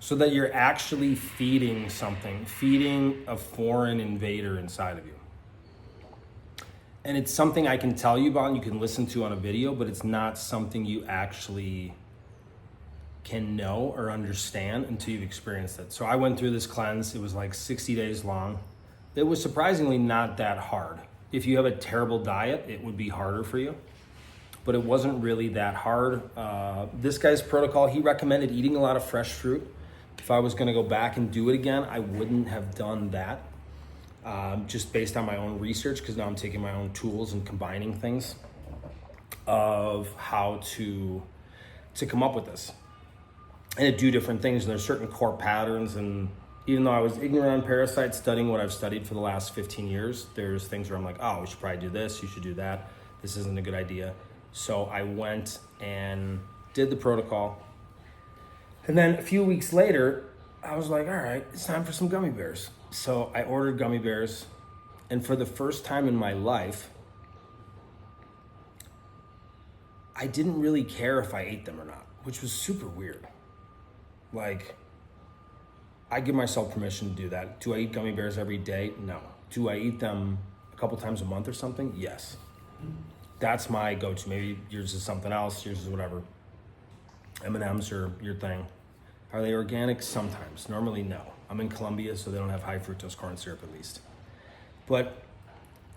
so that you're actually feeding something, feeding a foreign invader inside of you. And it's something I can tell you about and you can listen to on a video, but it's not something you actually can know or understand until you've experienced it. So I went through this cleanse. It was like 60 days long. It was surprisingly not that hard. If you have a terrible diet, it would be harder for you, but it wasn't really that hard. This guy's protocol, he recommended eating a lot of fresh fruit. If I was gonna go back and do it again, I wouldn't have done that. Just based on my own research, because now I'm taking my own tools and combining things of how to come up with this. And to do different things, and there's certain core patterns, and even though I was ignorant on parasites, studying what I've studied for the last 15 years, there's things where I'm like, oh, we should probably do this, you should do that, this isn't a good idea. So I went and did the protocol. And then a few weeks later, I was like, all right, it's time for some gummy bears. So I ordered gummy bears, and for the first time in my life, I didn't really care if I ate them or not, which was super weird. Like, I give myself permission to do that. Do I eat gummy bears every day? No. Do I eat them a couple times a month or something? Yes. That's my go-to. Maybe yours is something else, yours is whatever. M&Ms are your thing. Are they organic? Sometimes. Normally, no. I'm in Colombia, so they don't have high fructose corn syrup at least. But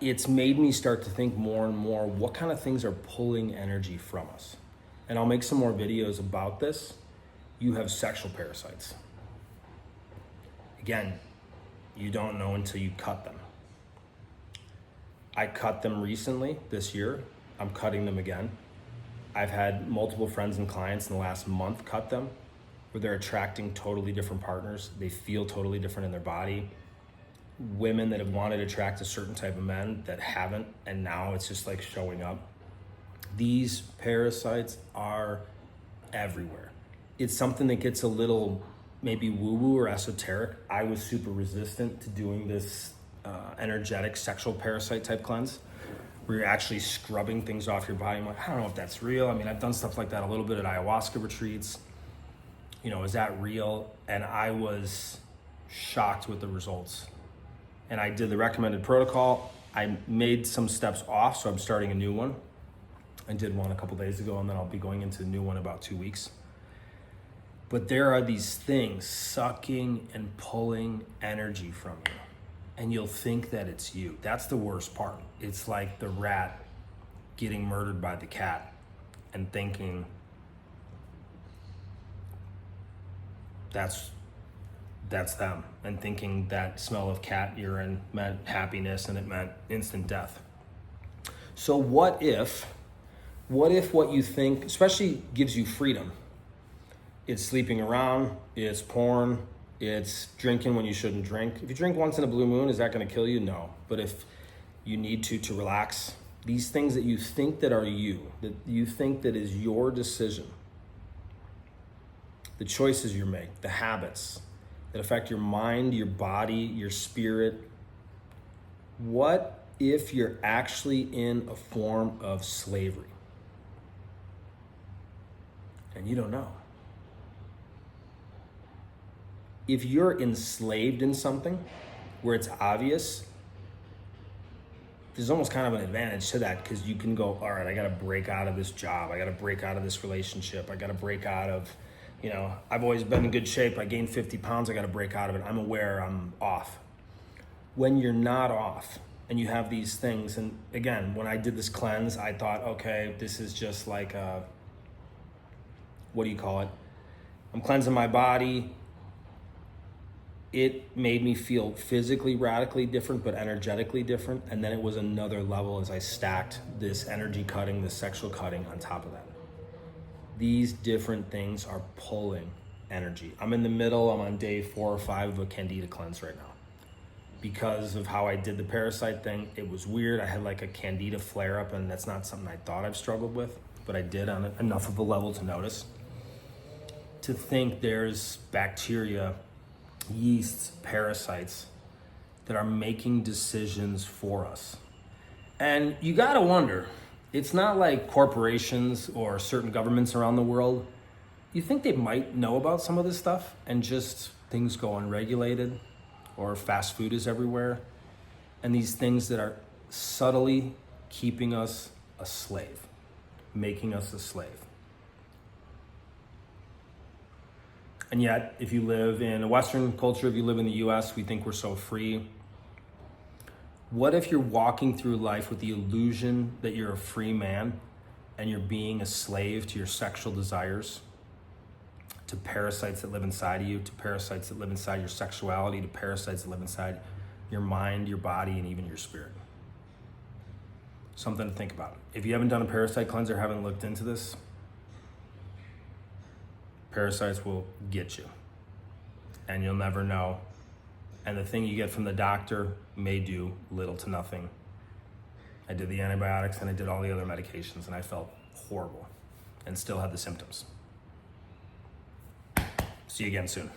it's made me start to think more and more, what kind of things are pulling energy from us? And I'll make some more videos about this. You have sexual parasites. Again, you don't know until you cut them. I cut them recently this year. I'm cutting them again. I've had multiple friends and clients in the last month cut them, where they're attracting totally different partners. They feel totally different in their body. Women that have wanted to attract a certain type of men that haven't, and now it's just like showing up. These parasites are everywhere. It's something that gets a little maybe woo-woo or esoteric. I was super resistant to doing this energetic sexual parasite type cleanse, where you're actually scrubbing things off your body. I'm like, I don't know if that's real. I mean, I've done stuff like that a little bit at ayahuasca retreats. You know, is that real? And I was shocked with the results. And I did the recommended protocol. I made some steps off, so I'm starting a new one. I did one a couple days ago, and then I'll be going into a new one in about 2 weeks. But there are these things sucking and pulling energy from you, and you'll think that it's you. That's the worst part. It's like the rat getting murdered by the cat and thinking that's them, and thinking that smell of cat urine meant happiness and it meant instant death. So what if what you think, especially gives you freedom, it's sleeping around, it's porn, it's drinking when you shouldn't drink. If you drink once in a blue moon, is that gonna kill you? No. But if you need to relax, these things that you think that are you, that you think that is your decision, the choices you make, the habits that affect your mind, your body, your spirit. What if you're actually in a form of slavery? And you don't know. If you're enslaved in something where it's obvious, there's almost kind of an advantage to that, because you can go, all right, I got to break out of this job. I got to break out of this relationship. I got to break out of, I've always been in good shape. I gained 50 pounds. I got to break out of it. I'm aware I'm off. When you're not off and you have these things, and again, when I did this cleanse, I thought, okay, this is just like what do you call it? I'm cleansing my body. It made me feel physically radically different, but energetically different. And then it was another level as I stacked this energy cutting, this sexual cutting on top of that. These different things are pulling energy. I'm in the middle, I'm on day 4 or 5 of a candida cleanse right now. Because of how I did the parasite thing, it was weird. I had like a candida flare up, and that's not something I thought I've struggled with, but I did on enough of a level to notice. To think there's bacteria, yeasts, parasites that are making decisions for us. And you gotta wonder, it's not like corporations or certain governments around the world you think they might know about some of this stuff and just things go unregulated or fast food is everywhere. And these things that are subtly keeping us a slave, making us a slave. And yet, if you live in a Western culture, if you live in the US, we think we're so free. What if you're walking through life with the illusion that you're a free man and you're being a slave to your sexual desires, to parasites that live inside of you, to parasites that live inside your sexuality, to parasites that live inside your mind, your body, and even your spirit? Something to think about. If you haven't done a parasite cleanser, haven't looked into this, parasites will get you and you'll never know. And the thing you get from the doctor may do little to nothing. I did the antibiotics and I did all the other medications and I felt horrible and still had the symptoms. See you again soon.